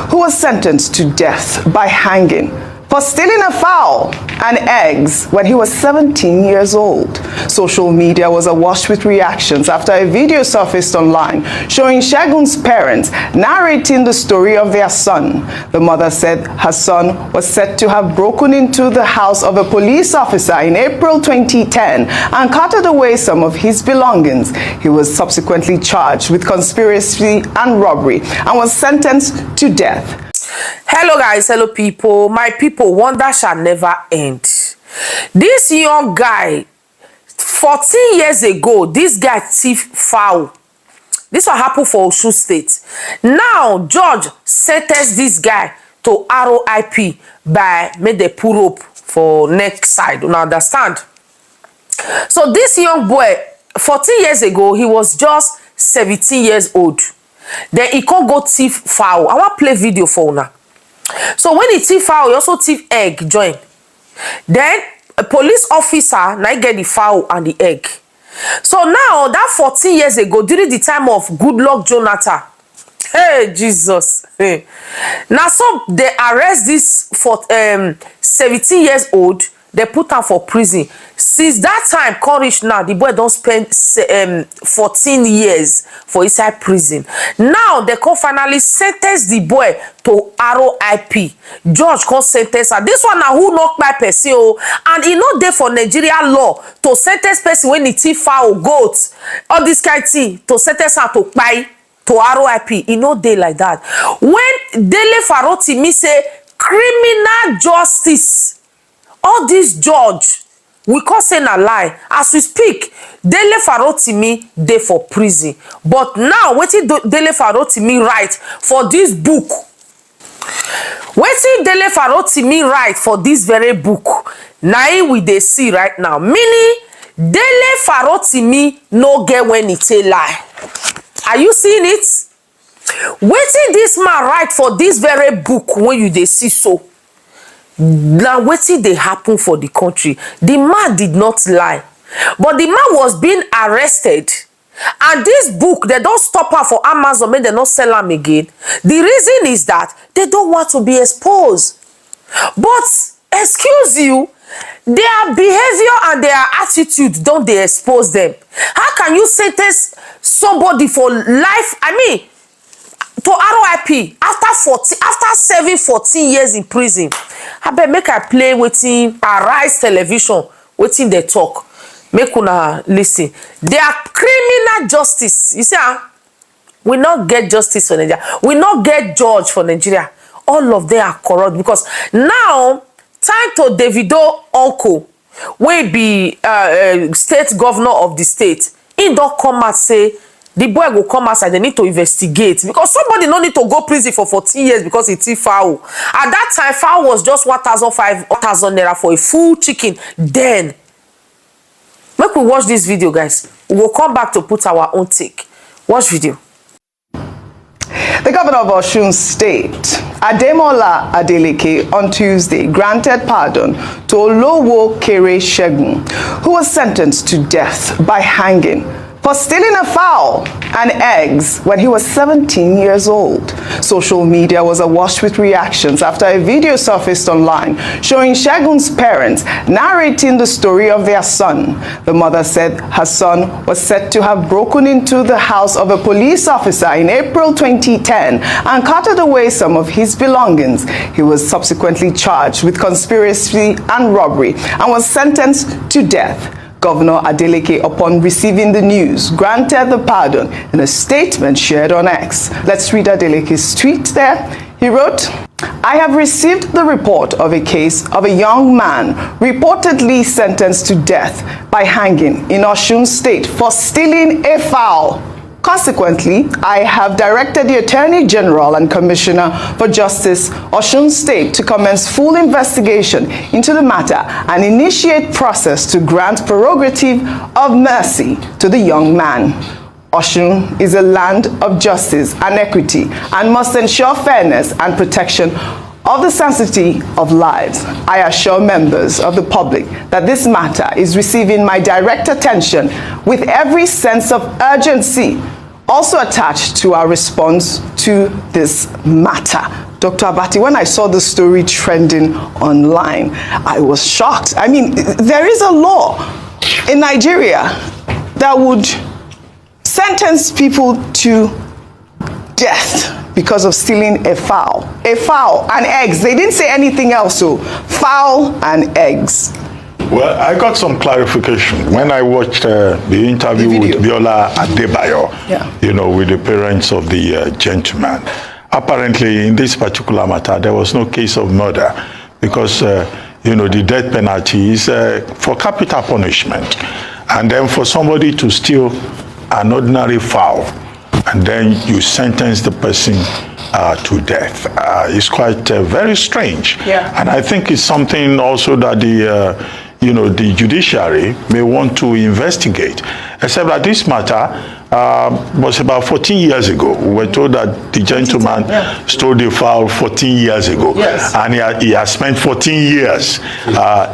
who was sentenced to death by hanging for stealing a fowl and eggs when he was 17 years old. Social media was awash with reactions after a video surfaced online showing Segun's parents narrating the story of their son. The mother said her son was said to have broken into the house of a police officer in April 2010 and carted away some of his belongings. He was subsequently charged with conspiracy and robbery and was sentenced to death. Hello guys, hello people, my people, wonder shall never end. This young guy, 14 years ago, this guy thief fowl. This what happened for Osun State. Now judge sentenced this guy to R.Ï.P by made the pull rope for neck side. You understand? So this young boy, 14 years ago, he was just 17 years old. Then he can't go thief fowl. I want play video for now. So when he thief fowl, he also thief egg join. Then a police officer now get the fowl and the egg. So now that 14 years ago, during the time of Goodluck Jonathan, hey Jesus, hey. Now so they arrest this for 17 years old. They put him for prison. Since that time, come reach now, the boy don't spend 14 years for inside prison. Now they can finally sentence the boy to R.Ï.P. Judge can sentence her. This one now who knock by person, and he not there for Nigeria law to sentence person when he thief fowl, goats, all this kind of thing to sentence her to buy to R.Ï.P. He no day like that. When Dele Farotimi say criminal justice. All this judge, we can't say a lie. As we speak, Dele Farotimi dey for prison. But now, wetin Dele Farotimi write for this book? Wetin Dele Farotimi write for this very book? Now we dey see right now. Meaning, Dele Farotimi no get when he tell lie. Are you seeing it? Wetin this man write for this very book when you dey see so? Now wetin dey happen for the country? The man did not lie, but the man was being arrested, and this book they don't stop her for Amazon, make they not sell am again. The reason is that they don't want to be exposed. But excuse you, their behavior and their attitude don't they expose them? How can you sentence somebody for life? I mean, to R.Ï.P. after serving 14 years in prison. I bet make I play wetin Arise television, wetin they talk. Make una listen. Their criminal justice. You see, we not get justice for Nigeria. We not get judge for Nigeria. All of them are corrupt because now time to Davido uncle, wey be state governor of the state. He don't come and say the boy go come outside. They need to investigate because somebody no need to go prison for 14 years because he thief fowl. At that time, fowl was just 1,500 naira for a full chicken. Then, make we watch this video, guys. We will come back to put our own take. Watch video. The governor of Osun State, Ademola Adeleke, on Tuesday granted pardon to Olowo Kere Segun, who was sentenced to death by hanging for stealing a fowl and eggs when he was 17 years old. Social media was awash with reactions after a video surfaced online showing Segun's parents narrating the story of their son. The mother said her son was said to have broken into the house of a police officer in April 2010 and carted away some of his belongings. He was subsequently charged with conspiracy and robbery and was sentenced to death. Governor Adeleke, upon receiving the news, granted the pardon in a statement shared on X. Let's read Adeleke's tweet there. He wrote, "I have received the report of a case of a young man reportedly sentenced to death by hanging in Osun State for stealing a fowl. Consequently, I have directed the Attorney General and Commissioner for Justice, Osun State, to commence full investigation into the matter and initiate process to grant prerogative of mercy to the young man. Osun is a land of justice and equity and must ensure fairness and protection of the sanctity of lives. I assure members of the public that this matter is receiving my direct attention with every sense of urgency also attached to our response to this matter." Dr. Abati, when I saw the story trending online, I was shocked. I mean, there is a law in Nigeria that would sentence people to death because of stealing a fowl. A fowl and eggs. They didn't say anything else, so fowl and eggs. Well, I got some clarification. When I watched the interview with Biola Adebayo, you know, with the parents of the gentleman, apparently in this particular matter, there was no case of murder because, you know, the death penalty is for capital punishment. And then for somebody to steal an ordinary fowl, and then you sentence the person to death. It's quite very strange. Yeah. And I think it's something also that the you know, the judiciary may want to investigate. Except that this matter was about 14 years ago. We were told that the gentleman stole the fowl 14 years ago. Yes. And he has spent 14 years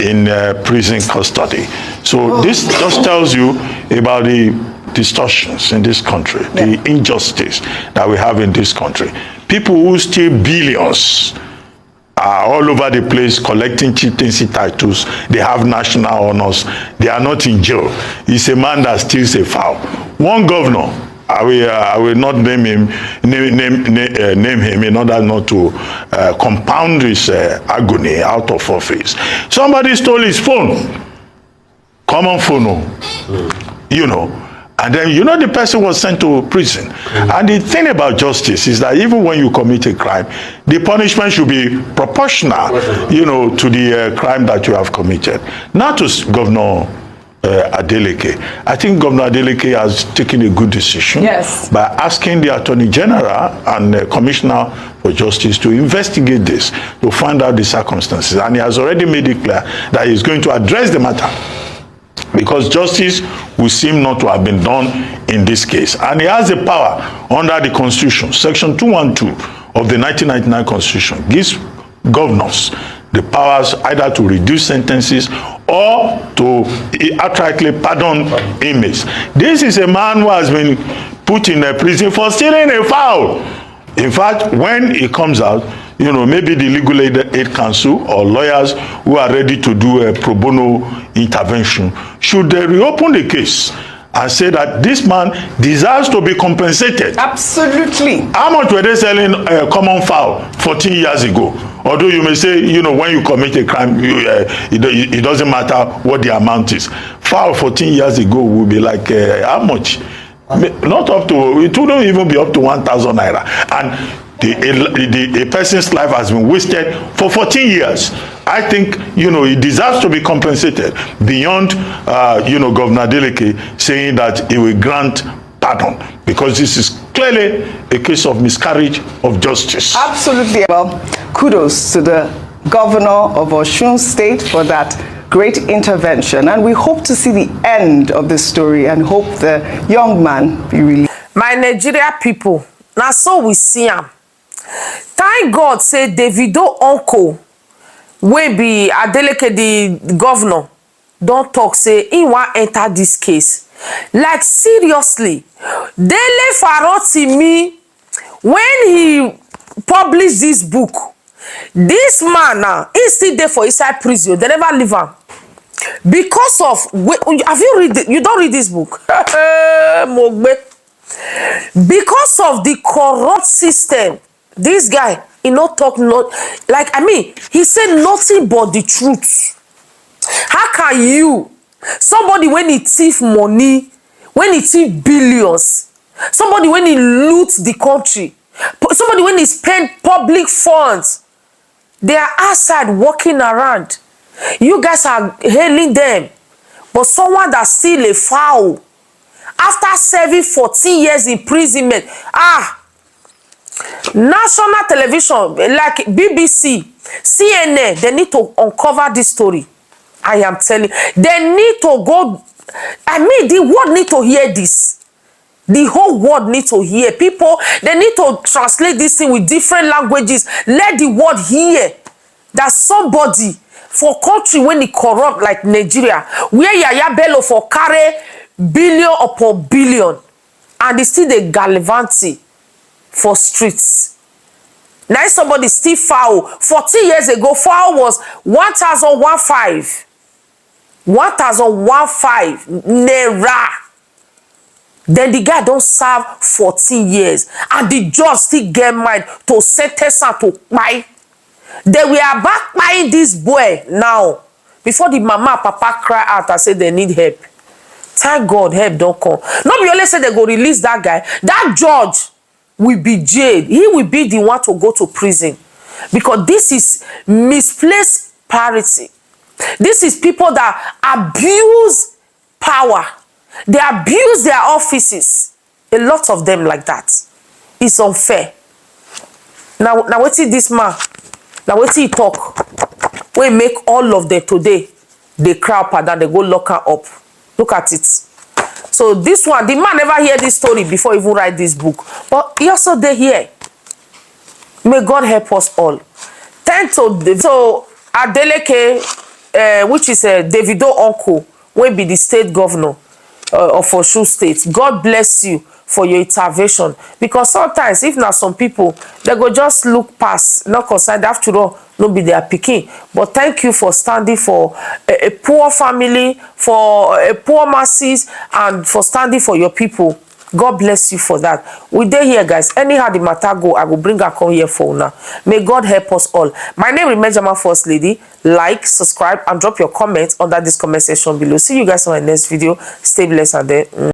in prison custody. So this just tells you about the distortions in this country, the injustice that we have in this country. People who steal billions are all over the place collecting chieftaincy titles. They have national honors. They are not in jail. It's a man that steals a fowl. One governor, I will not name him in order not to compound his agony out of office. Somebody stole his phone, common phone, you know. And then, you know, the person was sent to prison. And the thing about justice is that even when you commit a crime, the punishment should be proportional, you know, to the crime that you have committed. Not to Governor Adeleke. I think Governor Adeleke has taken a good decision by asking the Attorney General and Commissioner for Justice to investigate this, to find out the circumstances. And he has already made it clear that he's going to address the matter, because justice will seem not to have been done in this case. And he has the power under the Constitution. Section 212 of the 1999 Constitution gives governors the powers either to reduce sentences or to outrightly pardon inmates. This is a man who has been put in a prison for stealing a fowl. In fact, when he comes out, you know, maybe the Legal Aid Council or lawyers who are ready to do a pro bono intervention should reopen the case and say that this man deserves to be compensated. Absolutely. How much were they selling a common fowl 14 years ago? Although you may say, you know, when you commit a crime, it doesn't matter what the amount is. Fowl 14 years ago will be like, how much? Not up to, it wouldn't even be up to 1,000 naira. And a person's life has been wasted for 14 years. I think, you know, he deserves to be compensated beyond, you know, Governor Adeleke saying that he will grant pardon, because this is clearly a case of miscarriage of justice. Absolutely. Well, kudos to the governor of Osun State for that great intervention. And we hope to see the end of this story and hope the young man be released. My Nigeria people, now so we see him. Thank God say Davido uncle wey be Adeleke the governor don talk say he wan enter this case. Like seriously, Dele Farotimi, when he published this book, this man now he still there for inside prison. They never leave him because of, have you read it? You don't read this book? Because of the corrupt system. This guy, he not talk not like, I mean, he said nothing but the truth. How can you, somebody when he thief money, when he thief billions, somebody when he loot the country, somebody when he spend public funds, they are outside walking around. You guys are hailing them, but someone that steal a fowl after serving 14 years imprisonment, national television like BBC, CNN, they need to uncover this story. I am telling you, they need to go. I mean, the world need to hear this. The whole world need to hear. People, they need to translate this thing with different languages. Let the world hear that somebody for country when it corrupt like Nigeria, where Yaya Bello for carry billion upon billion, and they still the gallivancy for streets. Now somebody still foul. 14 years ago, foul was 1,015. 1,015 naira. Then the guy don't serve 14 years. And the judge still get mind to sentence am to buy. They were back buying this boy now. Before the mama and papa cry out and say they need help. Thank God help don't come. Not be only say they go release that guy. That judge will be jailed. He will be the one to go to prison. Because this is misplaced parity. This is people that abuse power. They abuse their offices. A lot of them like that. It's unfair. Now wait till this man. Now wait till he talk. We make all of them today. They cry up and then they go lock her up. Look at it. So this one, the man never hear this story before he even write this book. But he also dey here. May God help us all. So Adeleke, which is Davido uncle, will be the state governor of Osun State. God bless you for your intervention. Because sometimes, if not some people, they go just look past, not concerned. After all, no be their pikin. But thank you for standing for a poor family, for a poor masses, and for standing for your people. God bless you for that. We dey here, guys. Anyhow the matter go, I will bring her come here for now. May God help us all. My name is Benjamin First Lady. Like, subscribe, and drop your comments under this comment section below. See you guys on my next video. Stay blessed and then.